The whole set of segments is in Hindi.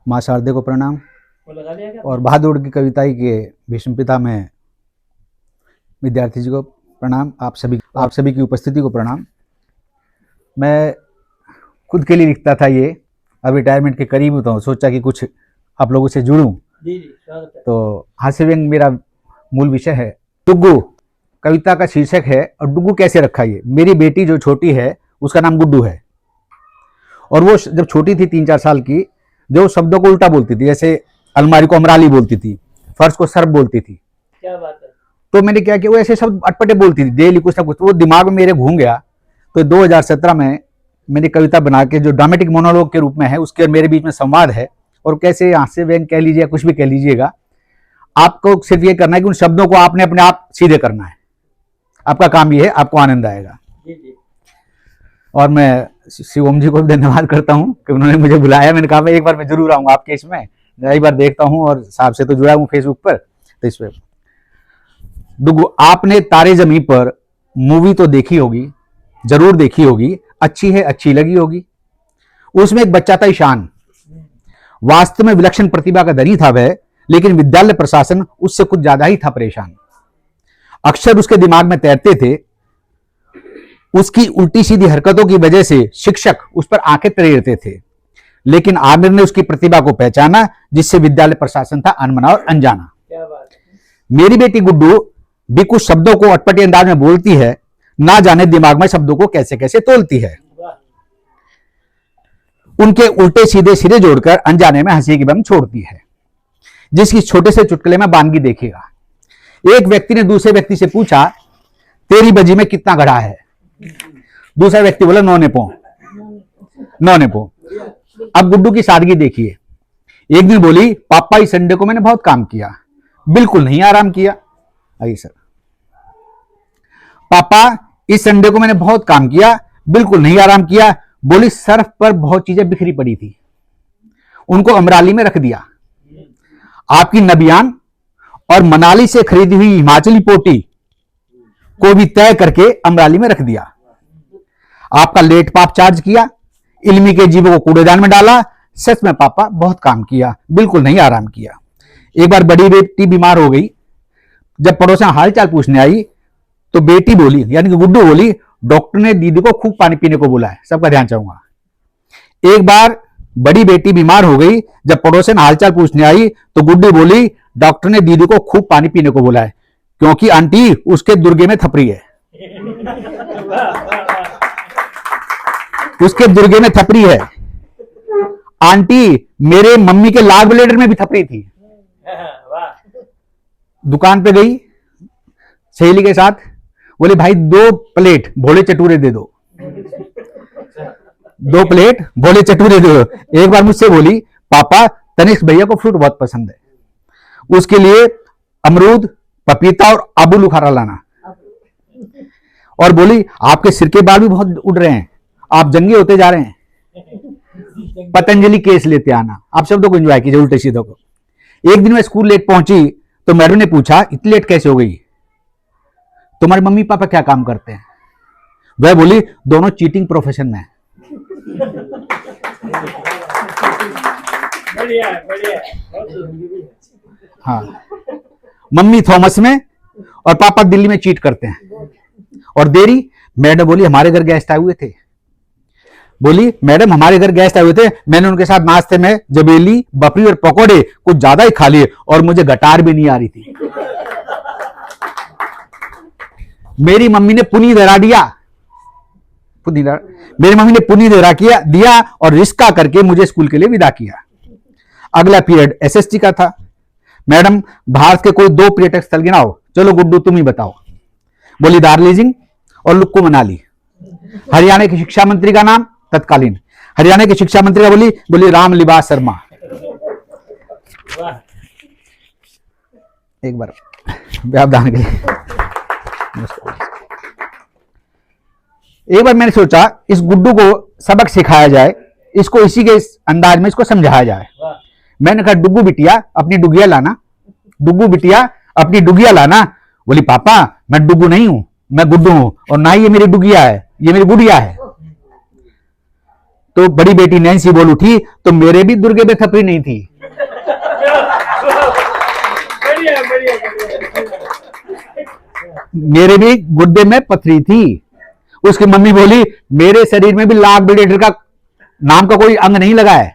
माँ शारदे को प्रणाम और बहादुर की कविताई के भीष्म पिता में विद्यार्थी जी को प्रणाम। आप सभी की उपस्थिति को प्रणाम। मैं खुद के लिए लिखता था ये, अब रिटायरमेंट के करीब होता हूँ, सोचा कि कुछ आप लोगों से जुड़ूं। तो हास्य व्यंग मेरा मूल विषय है। डुग्गू कविता का शीर्षक है और डुग्गू कैसे रखा ये। मेरी बेटी जो छोटी है उसका नाम गुड्डू है और वो जब छोटी थी 3-4 साल की, जो शब्दों को उल्टा बोलती थी, जैसे अलमारी को अमराली बोलती थी, फर्श को सर्प बोलती थी। क्या बात है। तो मैंने क्या किया, वो ऐसे शब्द अटपटे बोलती थी डेली कुछ ना कुछ, वो दिमाग में मेरे घूम गया। तो 2017 में मैंने कविता बना के, जो ड्रामेटिक मोनोलॉग के रूप में है, उसके और मेरे बीच में संवाद है। और कैसे हास्य व्यंग कह लीजिए, कुछ भी कह लीजिएगा, आपको सिर्फ ये करना है कि उन शब्दों को आपने अपने आप सीधे करना है। आपका काम ये है, आपको आनंद आएगा। और मैं शिवम जी को धन्यवाद करता हूं कि उन्होंने मुझे बुलाया। मैंने कहा एक बार मैं जरूर आऊंगा आपके इसमें, एक बार देखता हूं, और साहब से तो जुड़ा हूं फेसबुक पर। तो इस पे डुग्गू, आपने तारे जमीन पर मूवी तो देखी होगी, जरूर देखी होगी, अच्छी है, अच्छी लगी होगी। उसमें एक बच्चा था ईशान, वास्तव में विलक्षण प्रतिभा का धनी था वह, लेकिन विद्यालय प्रशासन उससे कुछ ज्यादा ही था परेशान। अक्षर उसके दिमाग में तैरते थे, उसकी उल्टी सीधी हरकतों की वजह से शिक्षक उस पर आंखें तरेरते थे। लेकिन आमिर ने उसकी प्रतिभा को पहचाना, जिससे विद्यालय प्रशासन था अनमना और अनजाना। क्या बात है। मेरी बेटी गुड्डू भी कुछ शब्दों को अटपटे अंदाज में बोलती है, ना जाने दिमाग में शब्दों को कैसे कैसे तोलती है। उनके उल्टे सीधे सिरे जोड़कर अनजाने में हंसी की बम छोड़ती है, जिसकी छोटे से चुटकुले में बानगी देखिएगा। एक व्यक्ति ने दूसरे व्यक्ति से पूछा, तेरी बजी में कितना घड़ा है? दूसरा व्यक्ति बोला 9 ने पो। अब गुड्डू की सादगी देखिए। एक दिन बोली, पापा इस संडे को मैंने बहुत काम किया, बिल्कुल नहीं आराम किया। आइए सर। पापा इस संडे को मैंने बहुत काम किया, बिल्कुल नहीं आराम किया। बोली, सर्फ पर बहुत चीजें बिखरी पड़ी थी, उनको अमराली में रख दिया। आपकी नबियान और मनाली से खरीदी हुई हिमाचली पोटी को भी तय करके अमराली में रख दिया। आपका लेट पाप चार्ज किया, इल्मी के जीवों को कूड़ेदान में डाला। सच में पापा बहुत काम किया, बिल्कुल नहीं आराम किया। एक बार बड़ी बेटी बीमार हो गई। जब पड़ोसन हालचाल पूछने आई तो बेटी बोली, यानी कि गुड्डू बोली, डॉक्टर ने दीदी को खूब पानी पीने को बोला है। सबका ध्यान चाहूंगा। एक बार बड़ी बेटी बीमार हो गई। जब पड़ोसन हालचाल पूछने आई तो गुड्डू बोली, डॉक्टर ने दीदी को खूब पानी पीने को बोला है, क्योंकि आंटी उसके दुर्गे में थपरी है। उसके दुर्गे में थपरी है। आंटी मेरे मम्मी के लाग ब्लेडर में भी थपरी थी। दुकान पे गई सहेली के साथ, बोले भाई 2 प्लेट भोले चटूरे दे दो। 2 प्लेट भोले चटूरे दे दो। एक बार मुझसे बोली, पापा तनिष्क भैया को फ्रूट बहुत पसंद है, उसके लिए अमरूद, पपीता और आबू बुखारा लाना। और बोली, आपके सिर के बाल भी बहुत उड़ रहे हैं, आप जंगे होते जा रहे हैं, पतंजलि केस लेते आना। आप शब्दों को एंजॉय कीजिए, उल्टे सीधों को। एक दिन मैं स्कूल लेट पहुंची तो मैडम ने पूछा, इतनी लेट कैसे हो गई? तुम्हारे मम्मी पापा क्या काम करते हैं? वह बोली, दोनों चीटिंग प्रोफेशन में है। हाँ, मम्मी थॉमस में और पापा दिल्ली में चीट करते हैं। और देरी? मैडम बोली, हमारे घर गेस्ट आए हुए थे। बोली, मैडम हमारे घर गेस्ट आए हुए थे, मैंने उनके साथ नाश्ते में जबेली, बकरी और पकोड़े कुछ ज्यादा ही खा लिए, और मुझे गटार भी नहीं आ रही थी। मेरी मम्मी ने पुनी दरा दिया, मेरी मम्मी ने पुनी दरा दिया और रिश्का करके मुझे स्कूल के लिए विदा किया। अगला पीरियड एसएसटी का था। मैडम भारत के कोई 2 पर्यटक स्थल गिनाओ। चलो गुड्डू तुम ही बताओ। बोली, दार्जिलिंग और लुक्कू मनाली। हरियाणा के शिक्षा मंत्री का नाम तत्कालीन, हरियाणा के शिक्षा मंत्री का बोली राम लिबास शर्मा। एक बार व्यावधान के लिए एक बार मैंने सोचा इस गुड्डू को सबक सिखाया जाए, इसको इसी के अंदाज में इसको समझाया जाए। मैंने कहा, डुग्गू बिटिया अपनी डुगिया लाना, डुग्गू बिटिया अपनी डुगिया लाना। बोली, पापा मैं डुग्गू नहीं हूं, मैं गुड्डू हूं, और ना ही ये मेरी डुगिया है, ये मेरी गुड़िया है। तो बड़ी बेटी नैन्सी बोल उठी, तो मेरे भी दुर्गे में थपरी नहीं थी। बढ़िया बढ़िया बढ़िया। मेरे भी गुर्दे में पथरी थी। उसकी मम्मी बोली, मेरे शरीर में भी लाख ब्लेडर का नाम का कोई अंग नहीं लगा है,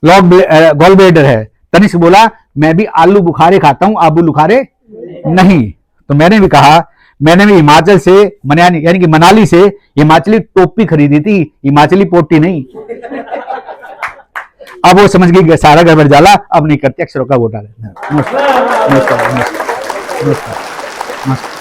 गॉल ब्लेडर है। तनिष्क बोला, मैं भी आलू बुखारे खाता हूं, आबू बुखारे नहीं। तो मैंने भी कहा, मैंने भी हिमाचल से यानी कि मनाली से हिमाचली टोपी खरीदी थी, हिमाचली पोटी नहीं। अब वो समझ गई सारा गड़बड़ जाला, अब नहीं करती, अक्षरों का वोट आ गया। नमस्कार नमस्कार नमस्कार नमस्कार।